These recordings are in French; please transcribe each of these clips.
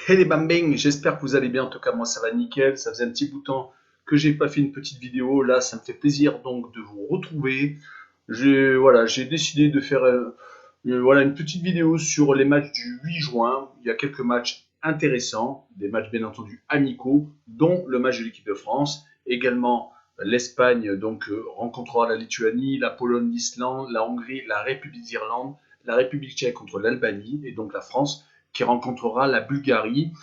Hey les bambins, j'espère que vous allez bien. En tout cas, moi ça va nickel. Ça faisait un petit bout de temps que j'ai pas fait une petite vidéo. Là, ça me fait plaisir donc de vous retrouver. J'ai décidé de faire une petite vidéo sur les matchs du 8 juin. Il y a quelques matchs intéressants, des matchs bien entendu amicaux, dont le match de l'équipe de France. Également, l'Espagne rencontrera la Lituanie, la Pologne, l'Islande, la Hongrie, la République d'Irlande, la République tchèque contre l'Albanie et donc la France qui rencontrera la Bulgarie.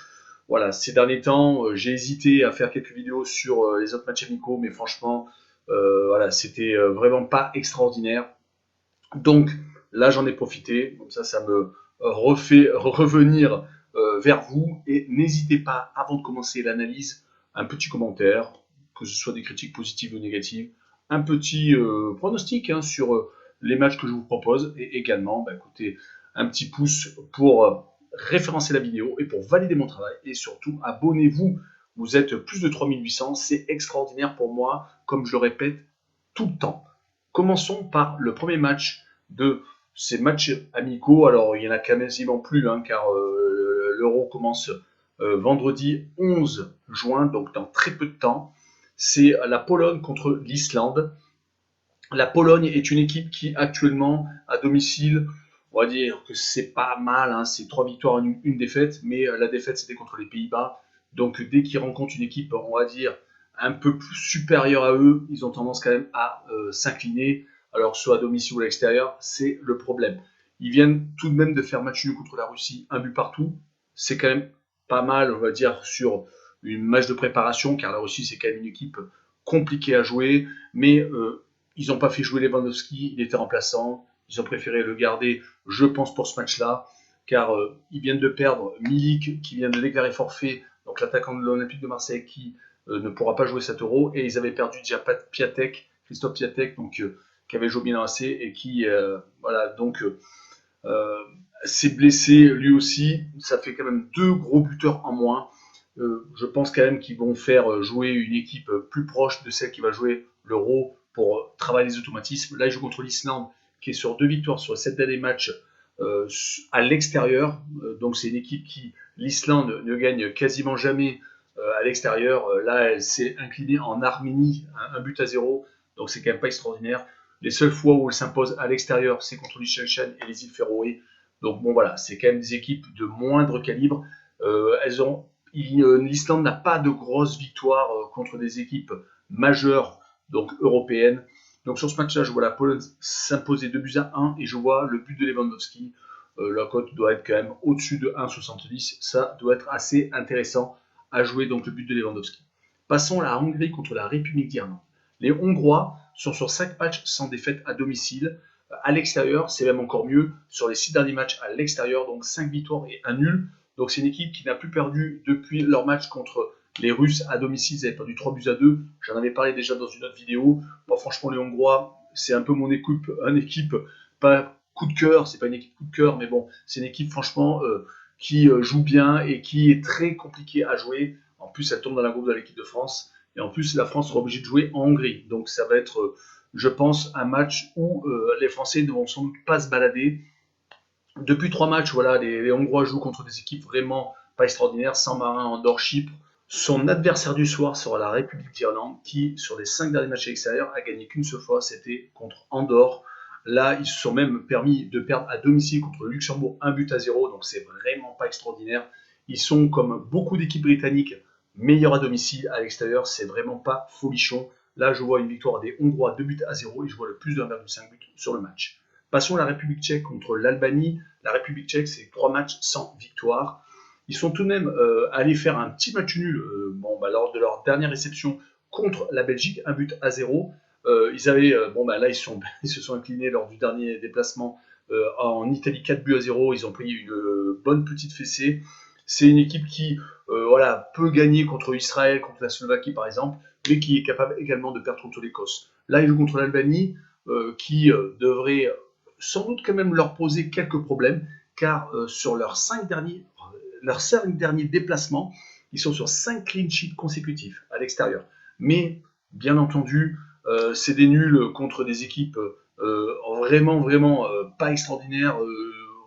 Voilà, ces derniers temps, j'ai hésité à faire quelques vidéos sur les autres matchs amicaux, mais franchement, voilà, c'était vraiment pas extraordinaire. Donc là, j'en ai profité, comme ça me refait revenir vers vous. Et n'hésitez pas, avant de commencer l'analyse, un petit commentaire, que ce soit des critiques positives ou négatives, un petit pronostic sur les matchs que je vous propose, et également, écoutez, un petit pouce pour référencer la vidéo et pour valider mon travail, et surtout, abonnez-vous. Vous êtes plus de 3800, c'est extraordinaire pour moi, comme je le répète tout le temps. Commençons par le premier match de ces matchs amicaux. Alors, il n'y en a quasiment plus, car l'Euro commence vendredi 11 juin, donc dans très peu de temps. C'est la Pologne contre l'Islande. La Pologne est une équipe qui, actuellement, à domicile, on va dire que c'est pas mal, c'est 3 victoires, une défaite, mais la défaite, c'était contre les Pays-Bas. Donc, dès qu'ils rencontrent une équipe, on va dire, un peu plus supérieure à eux, ils ont tendance quand même à s'incliner. Alors, soit à domicile ou à l'extérieur, c'est le problème. Ils viennent tout de même de faire match nul contre la Russie, un but partout. C'est quand même pas mal, on va dire, sur une match de préparation, car la Russie, c'est quand même une équipe compliquée à jouer, mais ils n'ont pas fait jouer Lewandowski, il était remplaçant. Ils ont préféré le garder, je pense, pour ce match-là, car ils viennent de perdre Milik, qui vient de déclarer forfait, donc l'attaquant de l'Olympique de Marseille, qui ne pourra pas jouer cet Euro, et ils avaient perdu déjà Piatek, Christophe Piatek, qui avait joué bien dans AC, et qui, euh, s'est blessé lui aussi. Ça fait quand même deux gros buteurs en moins. Je pense quand même qu'ils vont faire jouer une équipe plus proche de celle qui va jouer l'Euro pour travailler les automatismes. Là, ils jouent contre l'Islande, qui est sur 2 victoires sur les 7 derniers matchs à l'extérieur. Donc, c'est une équipe qui, l'Islande, ne gagne quasiment jamais à l'extérieur. Là, elle s'est inclinée en Arménie, un but à zéro. Donc, c'est quand même pas extraordinaire. Les seules fois où elle s'impose à l'extérieur, c'est contre Liechtenstein et les îles Féroé. Donc, bon, voilà, c'est quand même des équipes de moindre calibre. L'Islande n'a pas de grosses victoires contre des équipes majeures, donc européennes. Donc sur ce match-là, je vois la Pologne s'imposer 2 buts à 1 et je vois le but de Lewandowski. La cote doit être quand même au-dessus de 1,70. Ça doit être assez intéressant à jouer, donc le but de Lewandowski. Passons à la Hongrie contre la République d'Irlande. Les Hongrois sont sur 5 matchs sans défaite à domicile. À l'extérieur, c'est même encore mieux. Sur les 6 derniers matchs à l'extérieur, donc 5 victoires et 1 nul. Donc c'est une équipe qui n'a plus perdu depuis leur match contre les Russes à domicile. Ils avaient perdu 3 buts à 2. J'en avais parlé déjà dans une autre vidéo. Moi, franchement, les Hongrois, c'est un peu mon équipe, pas coup de cœur, c'est pas une équipe coup de cœur, mais bon, c'est une équipe franchement qui joue bien et qui est très compliquée à jouer. En plus, elle tombe dans la groupe de l'équipe de France. Et en plus, la France sera obligée de jouer en Hongrie. Donc ça va être, je pense, un match où les Français ne vont sans doute pas se balader. Depuis 3 matchs, voilà, les Hongrois jouent contre des équipes vraiment pas extraordinaires. Saint-Marin, Andorre, Chypre. Son adversaire du soir sera la République d'Irlande, qui, sur les 5 derniers matchs à l'extérieur, a gagné qu'une seule fois, c'était contre Andorre. Là, ils se sont même permis de perdre à domicile contre le Luxembourg 1 but à 0, donc c'est vraiment pas extraordinaire. Ils sont, comme beaucoup d'équipes britanniques, meilleurs à domicile. À l'extérieur, c'est vraiment pas folichon. Là, je vois une victoire des Hongrois 2 buts à 0 et je vois le plus de 1,5 but sur le match. Passons à la République tchèque contre l'Albanie. La République tchèque, c'est 3 matchs sans victoire. Ils sont tout de même allés faire un petit match nul lors de leur dernière réception contre la Belgique, 1 but à 0. Ils se sont inclinés lors du dernier déplacement en Italie, 4 buts à 0. Ils ont pris une bonne petite fessée. C'est une équipe qui peut gagner contre Israël, contre la Slovaquie par exemple, mais qui est capable également de perdre contre l'Écosse. Là, ils jouent contre l'Albanie, qui devrait sans doute quand même leur poser quelques problèmes, car sur leurs 5 derniers déplacements, ils sont sur 5 clean sheets consécutifs à l'extérieur. Mais, bien entendu, c'est des nuls contre des équipes vraiment pas extraordinaires.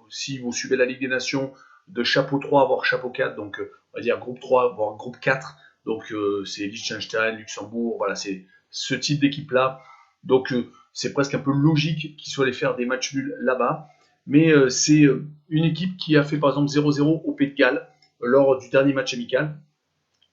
Si vous suivez la Ligue des Nations, de chapeau 3 voire chapeau 4, donc on va dire groupe 3 voire groupe 4. Donc c'est Liechtenstein, Luxembourg, voilà, c'est ce type d'équipe-là. Donc c'est presque un peu logique qu'ils soient allés faire des matchs nuls là-bas. Mais c'est une équipe qui a fait par exemple 0-0 au Pays de Galles lors du dernier match amical.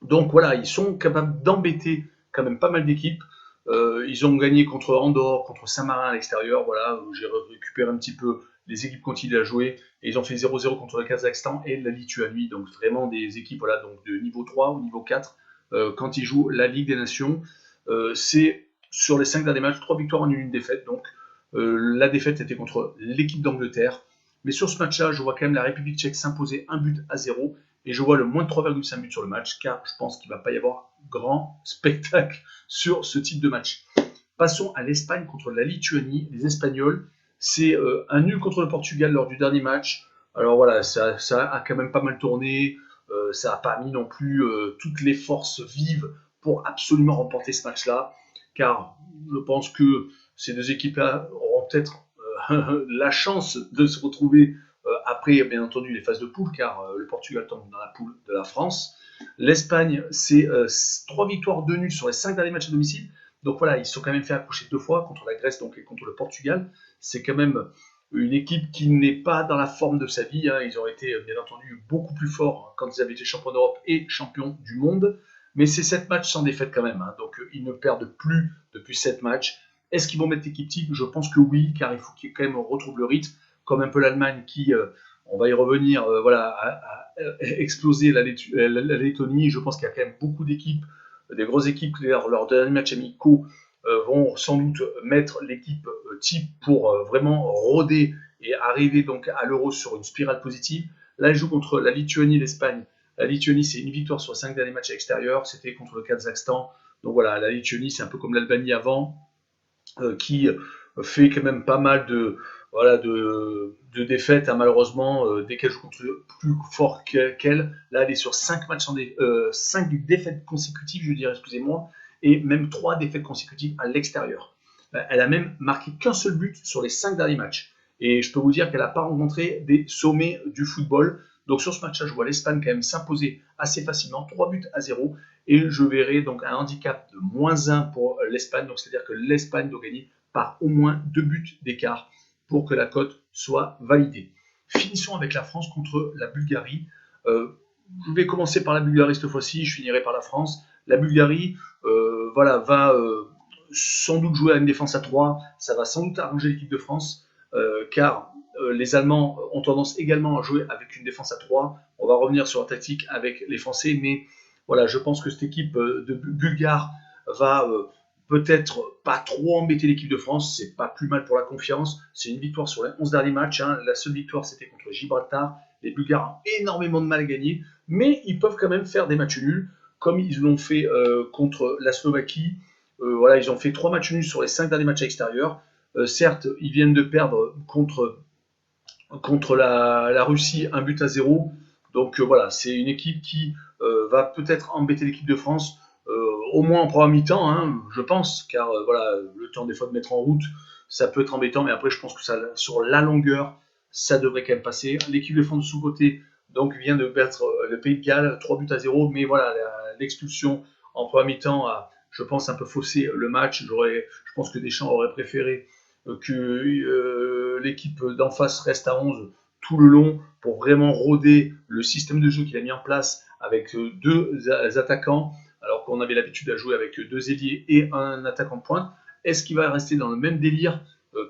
Donc voilà, ils sont capables d'embêter quand même pas mal d'équipes. Ils ont gagné contre Andorre, contre Saint-Marin à l'extérieur. Voilà, j'ai récupéré un petit peu les équipes continuent à jouer. Et ils ont fait 0-0 contre le Kazakhstan et la Lituanie. Donc vraiment des équipes voilà, donc de niveau 3 ou niveau 4 quand ils jouent la Ligue des Nations. C'est sur les 5 derniers matchs, 3 victoires en une défaite. Donc la défaite était contre l'équipe d'Angleterre. Mais sur ce match-là, je vois quand même la République tchèque s'imposer 1-0 et je vois le moins de 3,5 buts sur le match, car je pense qu'il ne va pas y avoir grand spectacle sur ce type de match. Passons à l'Espagne contre la Lituanie. Les Espagnols, c'est un nul contre le Portugal lors du dernier match. Alors voilà, ça a quand même pas mal tourné. Ça n'a pas mis non plus toutes les forces vives pour absolument remporter ce match-là, car je pense que ces deux équipes-là auront peut-être la chance de se retrouver après, bien entendu, les phases de poule, car le Portugal tombe dans la poule de la France. L'Espagne, c'est 3 victoires, 2 nuls sur les 5 derniers matchs à domicile. Donc voilà, ils se sont quand même fait accrocher 2 fois contre la Grèce donc, et contre le Portugal. C'est quand même une équipe qui n'est pas dans la forme de sa vie. Hein. Ils ont été, bien entendu, beaucoup plus forts quand ils avaient été champions d'Europe et champions du monde. Mais c'est 7 matchs sans défaite quand même. Hein. Donc ils ne perdent plus depuis 7 matchs. Est-ce qu'ils vont mettre l'équipe type? Je pense que oui, car il faut qu'ils quand même retrouvent le rythme, comme un peu l'Allemagne qui, on va y revenir, voilà, a explosé la Lettonie. Je pense qu'il y a quand même beaucoup d'équipes, des grosses équipes, leurs derniers matchs amicaux vont sans doute mettre l'équipe type pour vraiment rôder et arriver donc à l'Euro sur une spirale positive. Là, ils jouent contre la Lituanie, l'Espagne. La Lituanie, c'est une victoire sur 5 derniers matchs extérieurs. C'était contre le Kazakhstan. Donc voilà, la Lituanie, c'est un peu comme l'Albanie avant qui fait quand même pas mal de, voilà, de défaites, hein, malheureusement, dès qu'elle joue contre plus fort qu'elle. Là, elle est sur 5 matchs 5 défaites consécutives, je dirais, excusez-moi, et même 3 défaites consécutives à l'extérieur. Elle a même marqué qu'un seul but sur les 5 derniers matchs. Et je peux vous dire qu'elle n'a pas rencontré des sommets du football. Donc sur ce match-là, je vois l'Espagne quand même s'imposer assez facilement, 3-0. Et je verrai donc un handicap de -1 pour l'Espagne. Donc c'est-à-dire que l'Espagne doit gagner par au moins 2 buts d'écart pour que la cote soit validée. Finissons avec la France contre la Bulgarie. Je vais commencer par la Bulgarie cette fois-ci, je finirai par la France. La Bulgarie voilà, va sans doute jouer à une défense à 3. Ça va sans doute arranger l'équipe de France, car les Allemands ont tendance également à jouer avec une défense à 3. On va revenir sur la tactique avec les Français, mais voilà, je pense que cette équipe de Bulgares va peut-être pas trop embêter l'équipe de France. C'est pas plus mal pour la confiance. C'est une victoire sur les 11 derniers matchs. Hein. La seule victoire, c'était contre Gibraltar. Les Bulgares ont énormément de mal à gagner, mais ils peuvent quand même faire des matchs nuls, comme ils l'ont fait contre la Slovaquie. Voilà, ils ont fait 3 matchs nuls sur les 5 derniers matchs extérieurs. Certes, ils viennent de perdre contre la Russie 1-0. Donc voilà, c'est une équipe qui va peut-être embêter l'équipe de France, au moins en première mi-temps, hein, je pense, car voilà, le temps des fois de mettre en route, ça peut être embêtant, mais après je pense que ça, sur la longueur, ça devrait quand même passer. L'équipe de France de sous-côté donc vient de battre le Pays de Galles 3-0, mais voilà, l'expulsion en première mi-temps a, je pense, un peu faussé le match. Je pense que Deschamps aurait préféré que l'équipe d'en face reste à 11 tout le long pour vraiment rôder le système de jeu qu'il a mis en place avec 2 attaquants, alors qu'on avait l'habitude à jouer avec 2 ailiers et un attaquant de pointe. Est-ce qu'il va rester dans le même délire?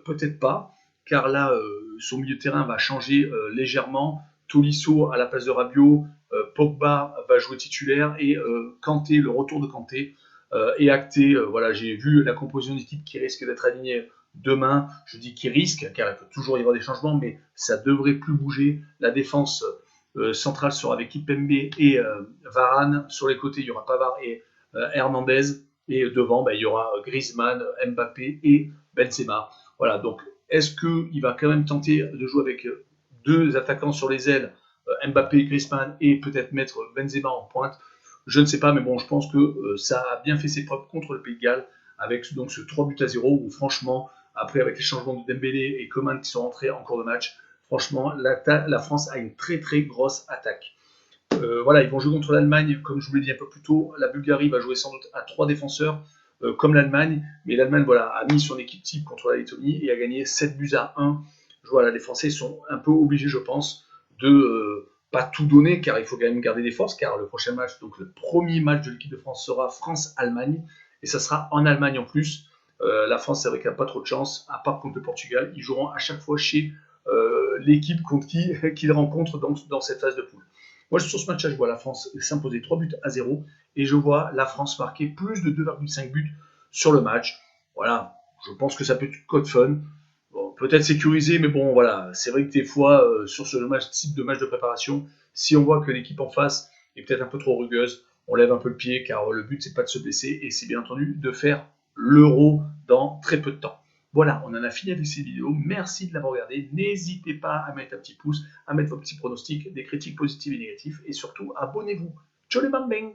Peut-être pas, car là, son milieu de terrain va changer légèrement. Tolisso à la place de Rabiot, Pogba va jouer titulaire et Kanté, le retour de Kanté est acté. Voilà, j'ai vu la composition d'équipe qui risque d'être alignée demain. Je dis qu'il risque, car il peut toujours y avoir des changements, mais ça devrait plus bouger. La défense centrale sera avec Kipembe et Varane. Sur les côtés, il y aura Pavard et Hernandez. Et devant, il y aura Griezmann, Mbappé et Benzema. Voilà, donc est-ce qu'il va quand même tenter de jouer avec 2 attaquants sur les ailes, Mbappé, Griezmann, et peut-être mettre Benzema en pointe? Je ne sais pas, mais bon, je pense que ça a bien fait ses preuves contre le Pays de Galles, avec donc ce 3-0, où franchement, après avec les changements de Dembélé et Coman qui sont rentrés en cours de match, Franchement, la France a une très très grosse attaque. Voilà, ils vont jouer contre l'Allemagne, comme je vous l'ai dit un peu plus tôt. La Bulgarie va jouer sans doute à 3 défenseurs, comme l'Allemagne. Mais l'Allemagne voilà, a mis son équipe type contre la Lettonie et a gagné 7-1. Voilà, les Français sont un peu obligés, je pense, de pas tout donner, car il faut quand même garder des forces, car le prochain match, donc le premier match de l'équipe de France sera France-Allemagne, et ça sera en Allemagne en plus. La France, c'est vrai qu'elle n'a pas trop de chance, à part contre le Portugal. Ils joueront à chaque fois chez l'équipe contre qui qu'ils rencontrent dans cette phase de poule. Moi, sur ce match, je vois la France s'imposer 3-0 et je vois la France marquer plus de 2,5 buts sur le match. Voilà, je pense que ça peut être code fun. Bon, peut-être sécurisé, mais bon, voilà, c'est vrai que des fois, sur ce type de match de préparation, si on voit que l'équipe en face est peut-être un peu trop rugueuse, on lève un peu le pied, car le but, c'est pas de se blesser, et c'est bien entendu de faire l'euro dans très peu de temps. Voilà, on en a fini avec ces vidéos. Merci de l'avoir regardé. N'hésitez pas à mettre un petit pouce, à mettre vos petits pronostics, des critiques positives et négatives, et surtout, abonnez-vous. Ciao les bambins!